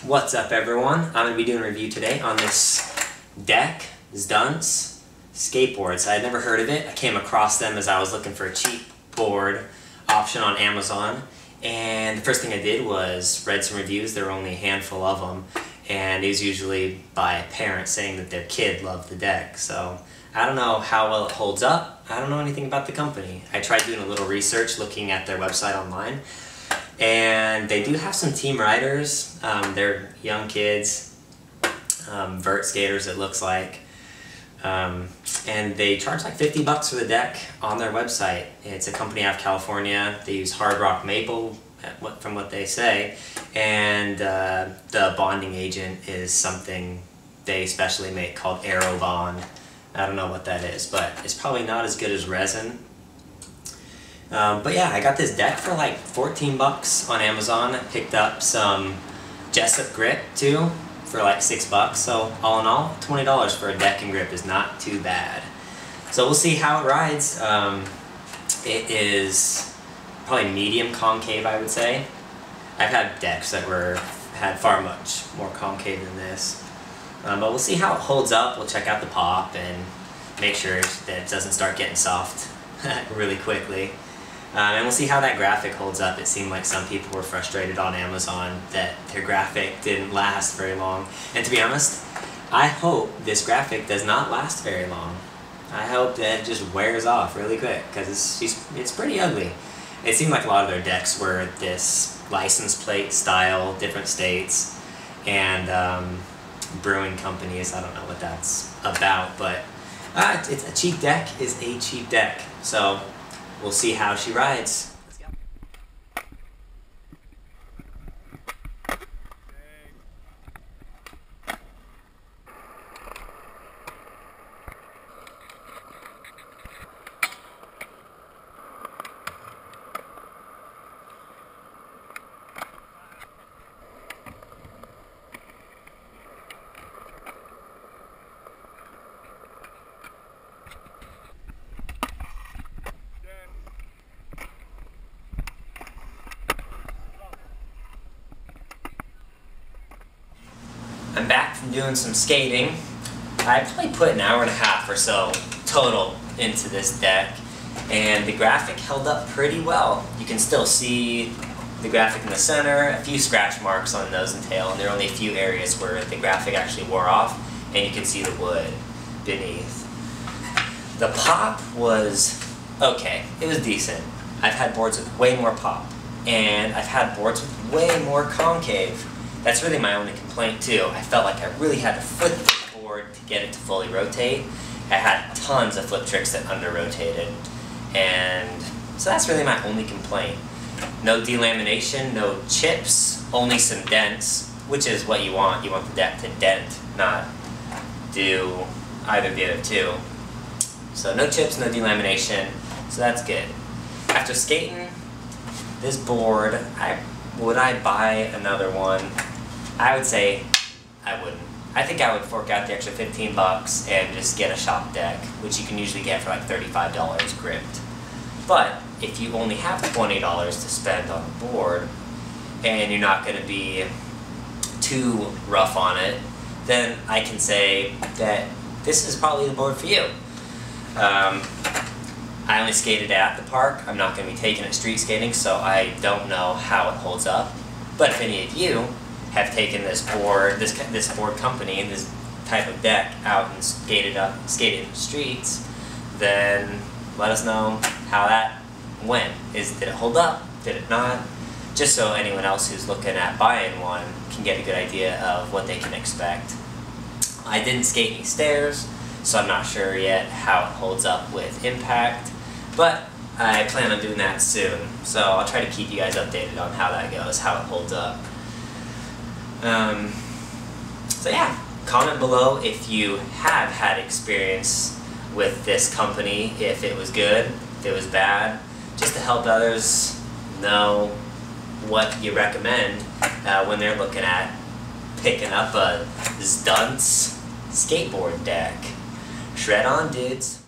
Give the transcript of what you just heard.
What's up, everyone? I'm going to be doing a review today on this deck, Ztuntz Skateboards. I had never heard of it. I came across them as I was looking for a cheap board option on Amazon, and the first thing I did was read some reviews. There were only a handful of them, and it was usually by a parent saying that their kid loved the deck. So I don't know how well it holds up. I don't know anything about the company. I tried doing a little research looking at their website online, and they do have some team riders. They're young kids, vert skaters it looks like, and they charge like 50 bucks for the deck on their website. It's a company out of California. They use hard rock maple from what they say, and the bonding agent is something they specially make called Aero Bond. I don't know what that is, but it's probably not as good as resin. But yeah, I got this deck for like 14 bucks on Amazon. I picked up some Jessup grip too for like 6 bucks. So all in all, $20 for a deck and grip is not too bad. So we'll see how it rides. It is probably medium concave, I would say. I've had decks that had far much more concave than this. But we'll see how it holds up. We'll check out the pop and make sure that it doesn't start getting soft really quickly. And we'll see how that graphic holds up. It seemed like some people were frustrated on Amazon that their graphic didn't last very long. And to be honest, I hope this graphic does not last very long. I hope that it just wears off really quick, because it's pretty ugly. It seemed like a lot of their decks were this license plate style, different states, and brewing companies. I don't know what that's about, but it's a cheap deck is a cheap deck. So we'll see how she rides. Let's go. I'm back from doing some skating. I probably put an hour and a half or so total into this deck, and the graphic held up pretty well. You can still see the graphic in the center, a few scratch marks on nose and tail, and there are only a few areas where the graphic actually wore off, and you can see the wood beneath. The pop was okay. It was decent. I've had boards with way more pop, and I've had boards with way more concave. That's really my only complaint too. I felt like I really had to flip the board to get it to fully rotate. I had tons of flip tricks that under-rotated, and so that's really my only complaint. No delamination, no chips, only some dents, which is what you want. You want the deck to dent, not do either of the other two. So no chips, no delamination, so that's good. After skating this board, would I buy another one? I would say I wouldn't. I think I would fork out the extra 15 bucks and just get a shop deck, which you can usually get for like $35 gripped. But if you only have $20 to spend on a board, and you're not going to be too rough on it, then I can say that this is probably the board for you. I only skated at the park. I'm not going to be taking it street skating, so I don't know how it holds up. But if any of you have taken this board company and this type of deck out and skated in the streets, then let us know how that went. Did it hold up? Did it not? Just so anyone else who's looking at buying one can get a good idea of what they can expect. I didn't skate any stairs, so I'm not sure yet how it holds up with impact, but I plan on doing that soon, so I'll try to keep you guys updated on how that goes, how it holds up. So yeah, comment below if you have had experience with this company, if it was good, if it was bad, just to help others know what you recommend when they're looking at picking up a Ztuntz skateboard deck. Shred on, dudes.